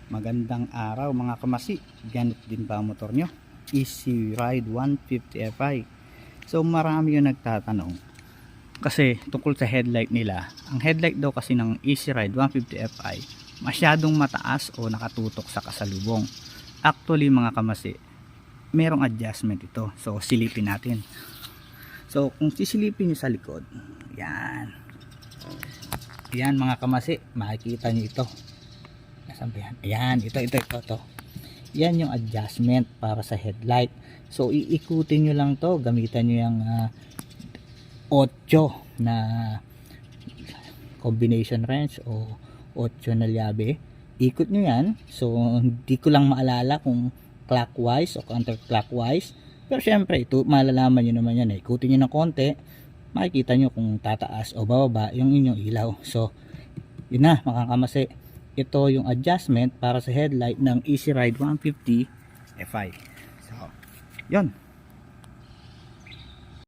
Magandang araw mga kamasi. Ganit din ba ang motor nyo? Easy Ride 150 Fi. So marami yung nagtatanong kasi tungkol sa headlight nila. Ang headlight daw kasi ng Easy Ride 150 Fi masyadong mataas o nakatutok sa kasalubong. Actually mga kamasi, merong adjustment ito. So silipin natin. So kung sisilipin nyo sa likod, yan mga kamasi, makikita nyo ito. Ayan, ito. Yan yung adjustment para sa headlight. So iikutin nyo lang to, gamitan nyo yung 8 na combination wrench o 8 na llave. Ikot nyo yan. So hindi ko lang maalala kung clockwise o counterclockwise, pero syempre ito malalaman nyo naman yan. Ikutin nyo ng konti, makikita nyo kung tataas o bababa yung inyong ilaw. So yun na mga kamasi, ito yung adjustment para sa headlight ng Easy Ride 150 Fi. So, yun.